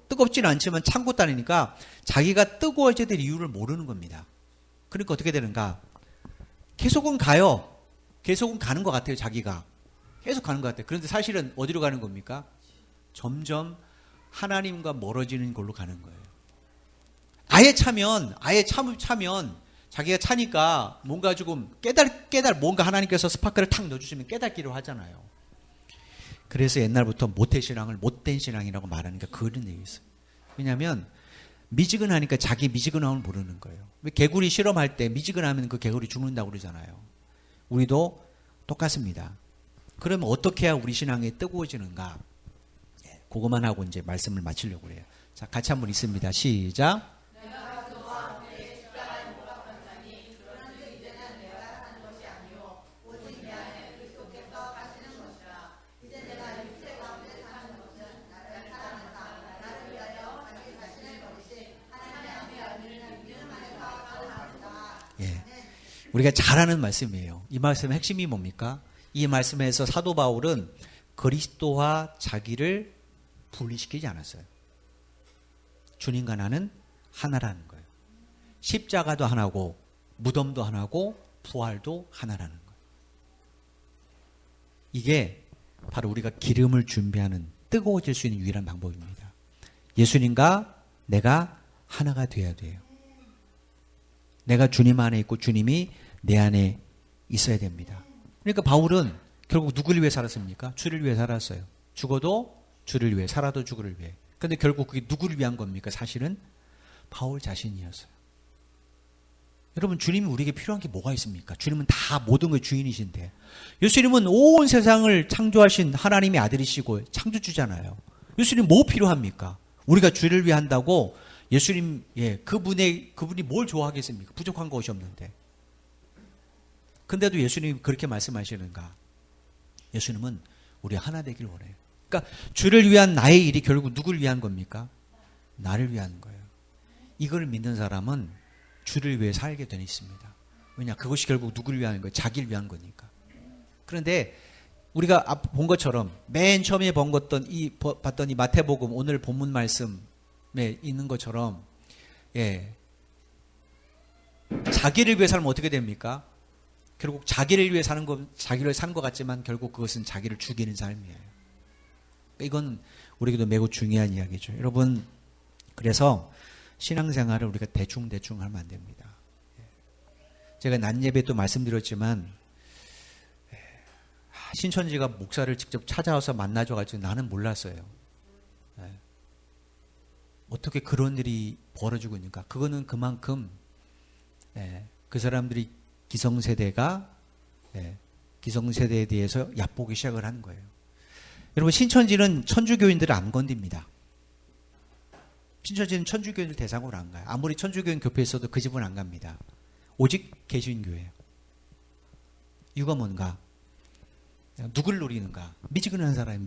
뜨겁지는 않지만 찬 것도 아니니까 자기가 뜨거워져야 될 이유를 모르는 겁니다. 그러니까 어떻게 되는가? 계속은 가요. 계속은 가는 것 같아요, 자기가. 계속 가는 것 같아요. 그런데 사실은 어디로 가는 겁니까? 점점 하나님과 멀어지는 걸로 가는 거예요. 아예 차면 자기가 차니까 뭔가 조금 뭔가 하나님께서 스파크를 탁 넣어주시면 깨닫기로 하잖아요. 그래서 옛날부터 모태신앙을 못된 신앙이라고 말하니까 그런 얘기 있어요. 왜냐하면 미지근하니까 자기 미지근함을 모르는 거예요. 왜 개구리 실험할 때 미지근하면 그 개구리 죽는다고 그러잖아요. 우리도 똑같습니다. 그러면 어떻게 해야 우리 신앙이 뜨거워지는가? 그것만 하고 이제 말씀을 마치려고 해요. 자, 같이 한번 읽습니다. 시작. 우리가 잘 아는 말씀이에요. 이 말씀의 핵심이 뭡니까? 이 말씀에서 사도 바울은 그리스도와 자기를 분리시키지 않았어요. 주님과 나는 하나라는 거예요. 십자가도 하나고 무덤도 하나고 부활도 하나라는 거예요. 이게 바로 우리가 기름을 준비하는 뜨거워질 수 있는 유일한 방법입니다. 예수님과 내가 하나가 되어야 돼요. 내가 주님 안에 있고 주님이 내 안에 있어야 됩니다. 그러니까 바울은 결국 누구를 위해 살았습니까? 주를 위해 살았어요. 죽어도 주를 위해, 살아도 주를 위해. 그런데 결국 그게 누구를 위한 겁니까? 사실은 바울 자신이었어요. 여러분, 주님이 우리에게 필요한 게 뭐가 있습니까? 주님은 다 모든 걸 주인이신데, 예수님은 온 세상을 창조하신 하나님의 아들이시고 창조주잖아요. 예수님 뭐 필요합니까? 우리가 주를 위해 한다고 예수님, 그분이 뭘 좋아하겠습니까? 부족한 것이 없는데. 근데도 예수님이 그렇게 말씀하시는가? 예수님은 우리 하나 되길 원해요. 그러니까 주를 위한 나의 일이 결국 누구를 위한 겁니까? 나를 위한 거예요. 이걸 믿는 사람은 주를 위해 살게 되어 있습니다. 왜냐? 그것이 결국 누구를 위한 거예요? 자기를 위한 거니까. 그런데 우리가 본 것처럼 맨 처음에 봤던 이 마태복음 오늘 본문 말씀에 있는 것처럼, 자기를 위해 살면 어떻게 됩니까? 결국 자기를 위해 사는 것 같지만 결국 그것은 자기를 죽이는 삶이에요. 이건 우리에게도 매우 중요한 이야기죠. 여러분, 그래서 신앙생활을 우리가 대충 하면 안 됩니다. 제가 낮 예배 또 말씀드렸지만, 신천지가 목사를 직접 찾아와서 만나줘가지고 나는 몰랐어요. 어떻게 그런 일이 벌어지고 있는가? 그거는 그만큼 그 사람들이 기성세대에 대해서 얕보기 시작을 하는 거예요. 여러분, 신천지는 천주교인들을 안 건듭니다. 신천지는 천주교인들 대상으로 안 가요. 아무리 천주교인 교회에 있어도 그 집은 안 갑니다. 오직 개신교예요. 이유가 뭔가? 누굴 노리는가? 미지근한 사람.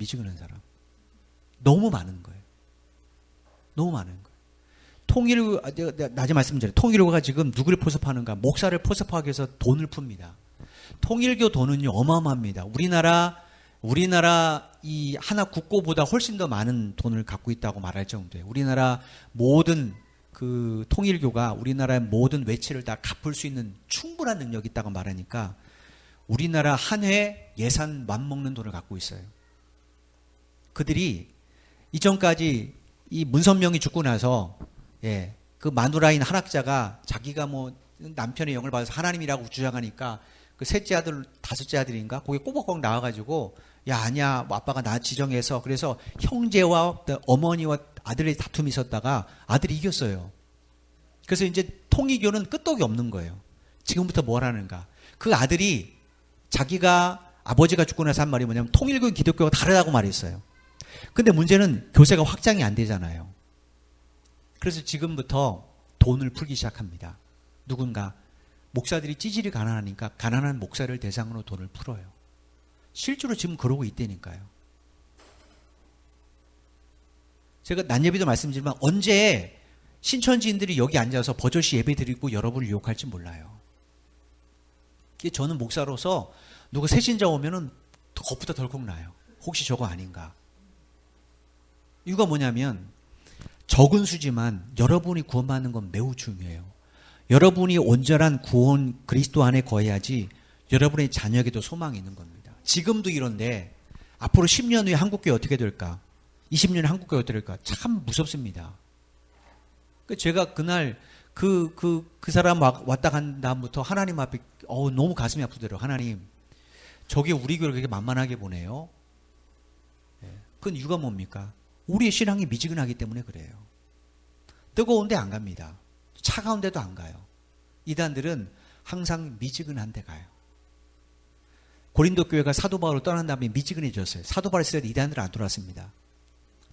너무 많은 거예요. 너무 많은 거예요. 낮에 말씀드렸죠. 통일교가 지금 누구를 포섭하는가? 목사를 포섭하기 위해서 돈을 풉니다. 통일교 돈은요, 어마어마합니다. 우리나라 이 하나 국고보다 훨씬 더 많은 돈을 갖고 있다고 말할 정도예요. 우리나라 모든 그 통일교가 우리나라의 모든 외채를 다 갚을 수 있는 충분한 능력이 있다고 말하니까 우리나라 한 해 예산 맞먹는 돈을 갖고 있어요. 그들이 이전까지 이 문선명이 죽고 나서 그 마누라인 한학자가 자기가 뭐 남편의 영을 받아서 하나님이라고 주장하니까 그 셋째 아들, 다섯째 아들인가? 거기 꼬박꼬박 나와가지고, 야, 아니야. 뭐 아빠가 나 지정해서. 그래서 형제와 어머니와 아들의 다툼이 있었다가 아들이 이겼어요. 그래서 이제 통일교는 끄떡이 없는 거예요. 지금부터 뭘 하는가. 그 아들이 자기가 아버지가 죽고 나서 한 말이 뭐냐면 통일교와 기독교가 다르다고 말했어요. 근데 문제는 교세가 확장이 안 되잖아요. 그래서 지금부터 돈을 풀기 시작합니다. 누군가 목사들이 찌질이 가난하니까 가난한 목사를 대상으로 돈을 풀어요. 실제로 지금 그러고 있다니까요. 제가 난예비도 말씀드리지만 언제 신천지인들이 여기 앉아서 버젓이 예배 드리고 여러분을 유혹할지 몰라요. 저는 목사로서 누가 새신자 오면은 겁부터 덜컥 나요. 혹시 저거 아닌가. 이유가 뭐냐면 적은 수지만 여러분이 구원받는 건 매우 중요해요. 여러분이 온전한 구원 그리스도 안에 거해야지 여러분의 자녀에게도 소망이 있는 겁니다. 지금도 이런데 앞으로 10년 후에 한국교회 어떻게 될까? 20년 후에 한국교회 어떻게 될까? 참 무섭습니다. 제가 그날 그 사람 왔다 간 다음부터 하나님 앞에 너무 가슴이 아프더라고요. 하나님, 저게 우리 교회를 그렇게 만만하게 보네요. 그건 이유가 뭡니까? 우리의 신앙이 미지근하기 때문에 그래요. 뜨거운 데 안 갑니다. 차가운 데도 안 가요. 이단들은 항상 미지근한 데 가요. 고린도 교회가 사도 바울을 떠난 다음에 미지근해졌어요. 사도 바울 있을 때 이단들은 안 돌아왔습니다.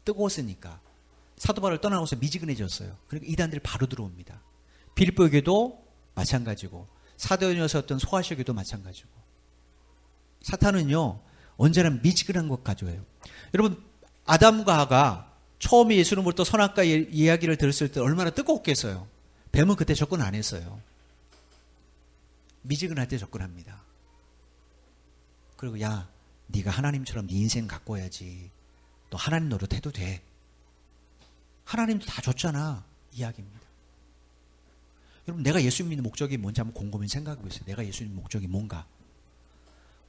뜨거웠으니까. 사도 바울을 떠나고서 미지근해졌어요. 그러니까 이단들이 바로 들어옵니다. 빌립보에게도 마찬가지고 사도연이었던 소아시아에게도 마찬가지고. 사탄은요 언제나 미지근한 것 가져와요. 여러분 아담과 하가 처음에 예수님으로부터 선악과 이야기를 들었을 때 얼마나 뜨거웠겠어요. 뱀은 그때 접근 안 했어요. 미지근할 때 접근합니다. 그리고 야, 네가 하나님처럼 네 인생 갖고 와야지. 너 하나님 노릇해도 돼. 하나님도 다 줬잖아. 이야기입니다. 여러분 내가 예수 믿는 목적이 뭔지 한번 곰곰이 생각해 보세요. 내가 예수 믿는 목적이 뭔가.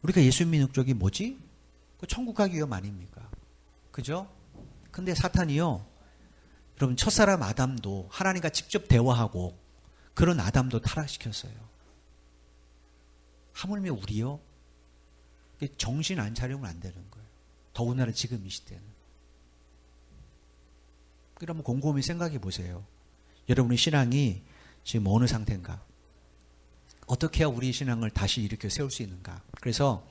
우리가 예수 믿는 목적이 뭐지? 그 천국 가기 위험 아닙니까? 그죠? 근데 사탄이요. 여러분 첫사람 아담도 하나님과 직접 대화하고 그런 아담도 타락시켰어요. 하물며 우리요. 정신 안 차리면 안 되는 거예요. 더군다나 지금 이 시대는. 그럼 곰곰이 생각해 보세요. 여러분의 신앙이 지금 어느 상태인가? 어떻게 해야 우리 신앙을 다시 일으켜 세울 수 있는가? 그래서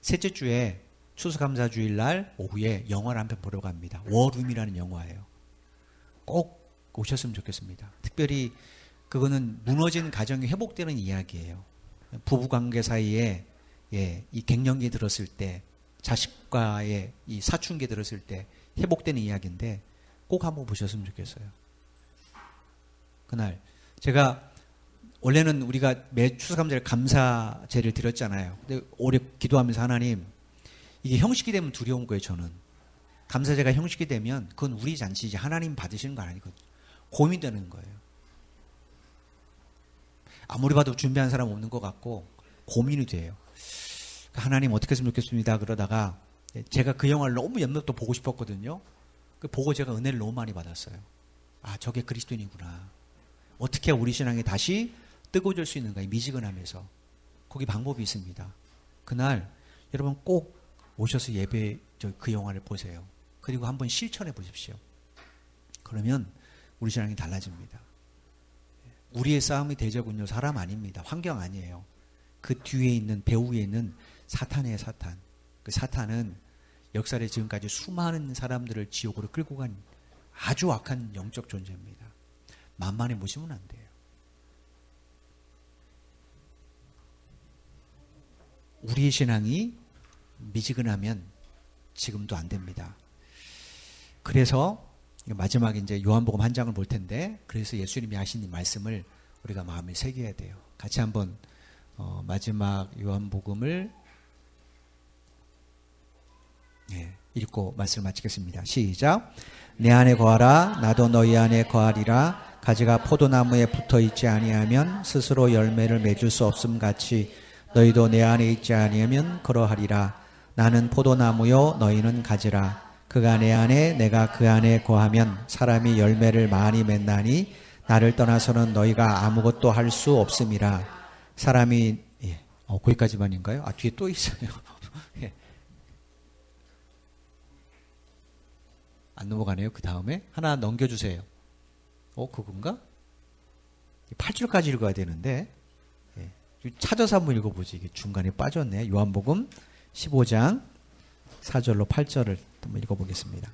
셋째 주에 추수감사주일 날 오후에 영화를 한 편 보러 갑니다. 워룸이라는 영화예요. 꼭 오셨으면 좋겠습니다. 특별히 그거는 무너진 가정이 회복되는 이야기예요. 부부관계 사이에 이 갱년기 들었을 때 자식과의 이 사춘기 들었을 때 회복되는 이야기인데 꼭 한번 보셨으면 좋겠어요. 그날 제가 원래는 우리가 매 추수감사를 감사제를 드렸잖아요. 근데 올해 기도하면서 하나님 이게 형식이 되면 두려운 거예요. 저는 감사제가 형식이 되면 그건 우리 잔치지 하나님 받으시는 거 아니거든요. 고민되는 거예요. 아무리 봐도 준비한 사람 없는 것 같고 고민이 돼요. 하나님 어떻게 했으면 좋겠습니다. 그러다가 제가 그 영화를 너무 연맥도 보고 싶었거든요. 보고 제가 은혜를 너무 많이 받았어요. 아, 저게 그리스도인이구나. 어떻게 우리 신앙이 다시 뜨거워질 수 있는가, 미지근하면서. 거기 방법이 있습니다. 그날 여러분 꼭 오셔서 그 영화를 보세요. 그리고 한번 실천해 보십시오. 그러면 우리 신앙이 달라집니다. 우리의 싸움이 대적은요, 사람 아닙니다. 환경 아니에요. 그 뒤에 있는, 배후 위에 있는 사탄이에요, 사탄. 그 사탄은 역사에 지금까지 수많은 사람들을 지옥으로 끌고 간 아주 악한 영적 존재입니다. 만만히 보시면 안 돼요. 우리의 신앙이 미지근하면 지금도 안 됩니다. 그래서 마지막에 이제 요한복음 한 장을 볼 텐데, 그래서 예수님이 하신 이 말씀을 우리가 마음에 새겨야 돼요. 같이 한번 마지막 요한복음을 읽고 말씀을 마치겠습니다. 시작. 내 안에 거하라 나도 너희 안에 거하리라. 가지가 포도나무에 붙어있지 아니하면 스스로 열매를 맺을 수 없음 같이 너희도 내 안에 있지 아니하면 그러하리라. 나는 포도나무요 너희는 가지라. 그가 내 안에 내가 그 안에 거하면 사람이 열매를 많이 맺나니 나를 떠나서는 너희가 아무것도 할 수 없음이라. 사람이 거기까지만인가요? 뒤에 또 있어요. 예. 안 넘어가네요. 그 다음에 하나 넘겨주세요. 그건가? 8절까지 읽어야 되는데, 예. 찾아서 한번 읽어보지. 이게 중간에 빠졌네. 요한복음 15장 4절로 8절을 한번 읽어보겠습니다.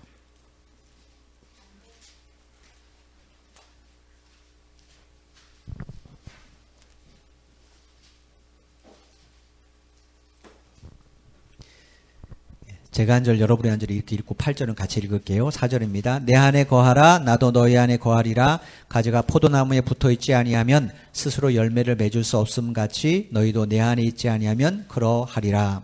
제가 한 절, 여러분이 한 절 이렇게 읽고 8절은 같이 읽을게요. 4절입니다. 내 안에 거하라, 나도 너희 안에 거하리라. 가지가 포도나무에 붙어있지 아니하면 스스로 열매를 맺을 수 없음 같이 너희도 내 안에 있지 아니하면 그러하리라.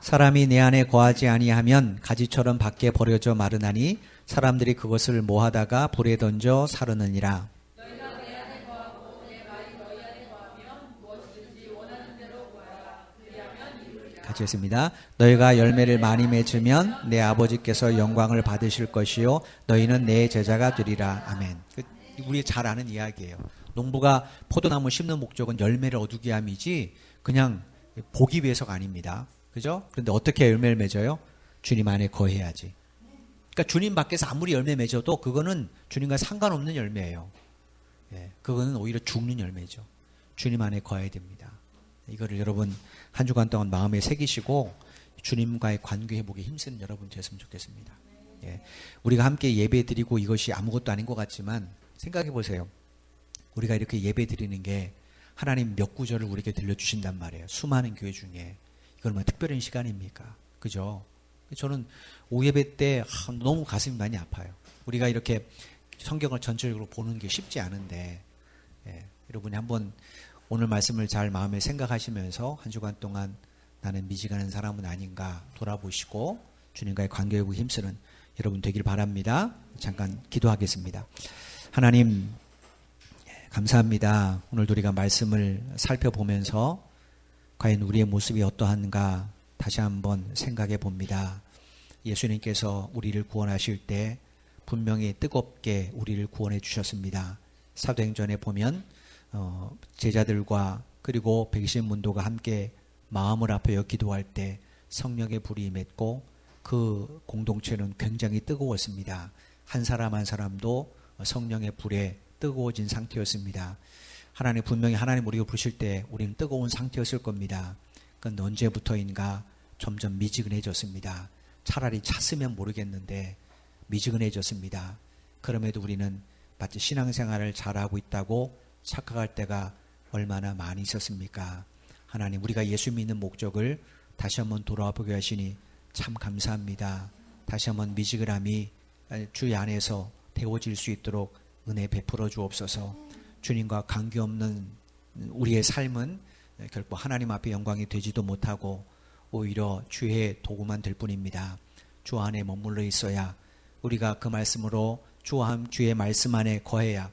사람이 내 안에 거하지 아니하면 가지처럼 밖에 버려져 마르나니 사람들이 그것을 모아다가 불에 던져 사르느니라. 같이 했습니다. 너희가 열매를 많이 맺으면 내 아버지께서 영광을 받으실 것이요 너희는 내 제자가 되리라. 아멘. 우리 잘 아는 이야기예요. 농부가 포도나무 심는 목적은 열매를 얻기 위함이지 그냥 보기 위해서가 아닙니다. 그죠? 그런데 어떻게 열매를 맺어요? 주님 안에 거해야지. 그러니까 주님 밖에서 아무리 열매 맺어도 그거는 주님과 상관없는 열매예요. 예, 그거는 오히려 죽는 열매죠. 주님 안에 거해야 됩니다. 이거를 여러분 한 주간 동안 마음에 새기시고 주님과의 관계 회복에 힘쓰는 여러분 되었으면 좋겠습니다. 예, 우리가 함께 예배 드리고 이것이 아무것도 아닌 것 같지만 생각해 보세요. 우리가 이렇게 예배 드리는 게 하나님 몇 구절을 우리에게 들려주신단 말이에요. 수많은 교회 중에. 이건 뭐 특별한 시간입니까? 그죠? 저는 오예배 때 너무 가슴이 많이 아파요. 우리가 이렇게 성경을 전체적으로 보는 게 쉽지 않은데, 예, 여러분이 한번 오늘 말씀을 잘 마음에 생각하시면서 한 주간 동안 나는 미지근한 사람은 아닌가 돌아보시고 주님과의 관계에 힘쓰는 여러분 되길 바랍니다. 잠깐 기도하겠습니다. 하나님, 감사합니다. 오늘도 우리가 말씀을 살펴보면서 과연 우리의 모습이 어떠한가 다시 한번 생각해 봅니다. 예수님께서 우리를 구원하실 때 분명히 뜨겁게 우리를 구원해 주셨습니다. 사도행전에 보면 제자들과 그리고 백신 문도가 함께 마음을 합하여 기도할 때 성령의 불이 임했고 그 공동체는 굉장히 뜨거웠습니다. 한 사람 한 사람도 성령의 불에 뜨거워진 상태였습니다. 하나님 분명히 하나님 우리가 부르실 때 우리는 뜨거운 상태였을 겁니다. 그건 언제부터인가 점점 미지근해졌습니다. 차라리 찼으면 모르겠는데 미지근해졌습니다. 그럼에도 우리는 마치 신앙생활을 잘하고 있다고 착각할 때가 얼마나 많이 있었습니까? 하나님 우리가 예수 믿는 목적을 다시 한번 돌아보게 하시니 참 감사합니다. 다시 한번 미지근함이 주의 안에서 데워질 수 있도록 은혜 베풀어 주옵소서. 주님과 관계없는 우리의 삶은 결코 하나님 앞에 영광이 되지도 못하고 오히려 주의 도구만 될 뿐입니다. 주 안에 머물러 있어야 우리가 그 말씀으로 주의 말씀 안에 거해야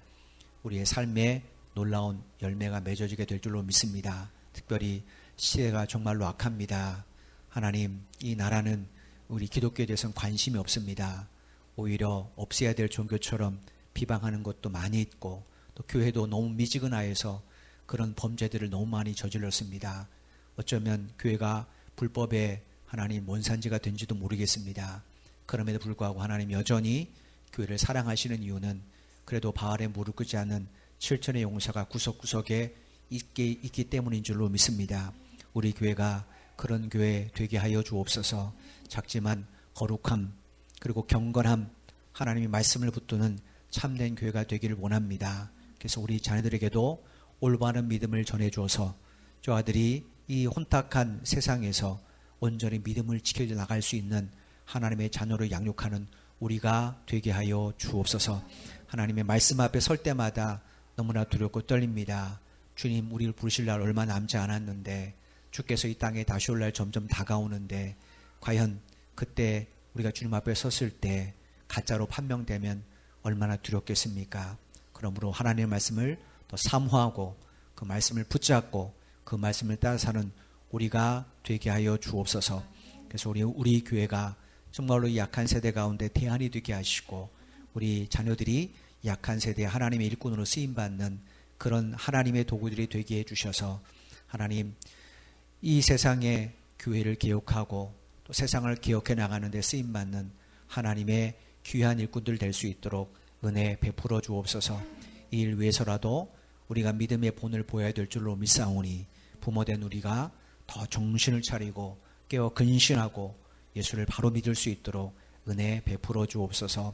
우리의 삶에 놀라운 열매가 맺어지게 될 줄로 믿습니다. 특별히 시대가 정말로 악합니다. 하나님, 이 나라는 우리 기독교에 대해서는 관심이 없습니다. 오히려 없애야 될 종교처럼 비방하는 것도 많이 있고 또 교회도 너무 미지근하여서 그런 범죄들을 너무 많이 저질렀습니다. 어쩌면 교회가 불법의 하나님 원산지가 된지도 모르겠습니다. 그럼에도 불구하고 하나님 여전히 교회를 사랑하시는 이유는 그래도 바알에 무릎 꿇지 않는 7천의 용사가 구석구석에 있기 때문인 줄로 믿습니다. 우리 교회가 그런 교회 되게 하여 주옵소서. 작지만 거룩함 그리고 경건함 하나님의 말씀을 붙드는 참된 교회가 되기를 원합니다. 그래서 우리 자녀들에게도 올바른 믿음을 전해줘서 저 아들이 이 혼탁한 세상에서 온전히 믿음을 지켜나갈 수 있는 하나님의 자녀로 양육하는 우리가 되게 하여 주옵소서. 하나님의 말씀 앞에 설 때마다 너무나 두렵고 떨립니다. 주님 우리를 부르실 날 얼마 남지 않았는데 주께서 이 땅에 다시 올 날 점점 다가오는데 과연 그때 우리가 주님 앞에 섰을 때 가짜로 판명되면 얼마나 두렵겠습니까? 그러므로 하나님의 말씀을 더 사모하고 그 말씀을 붙잡고 그 말씀을 따라 사는 우리가 되게 하여 주옵소서. 그래서 우리 교회가 정말로 이 약한 세대 가운데 대안이 되게 하시고 우리 자녀들이 약한 세대 하나님의 일꾼으로 쓰임받는 그런 하나님의 도구들이 되게 해주셔서 하나님 이 세상의 교회를 개혁하고 또 세상을 개혁해 나가는 데 쓰임받는 하나님의 귀한 일꾼들 될 수 있도록 은혜 베풀어 주옵소서. 이 일 위해서라도 우리가 믿음의 본을 보여야 될 줄로 믿사오니 부모된 우리가 더 정신을 차리고 깨어 근신하고 예수를 바로 믿을 수 있도록 은혜 베풀어 주옵소서.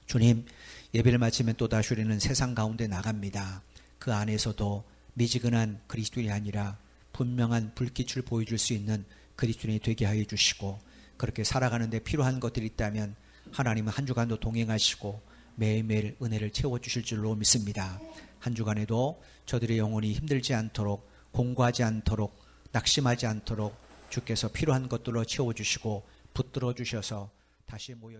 주님, 예배를 마치면 또다시 우리는 세상 가운데 나갑니다. 그 안에서도 미지근한 그리스도인이 아니라 분명한 불빛을 보여줄 수 있는 그리스도인이 되게 하여 주시고 그렇게 살아가는 데 필요한 것들이 있다면 하나님은 한 주간도 동행하시고 매일매일 은혜를 채워주실 줄로 믿습니다. 한 주간에도 저들의 영혼이 힘들지 않도록 공고하지 않도록 낙심하지 않도록 주께서 필요한 것들로 채워주시고 붙들어 주셔서 다시 모여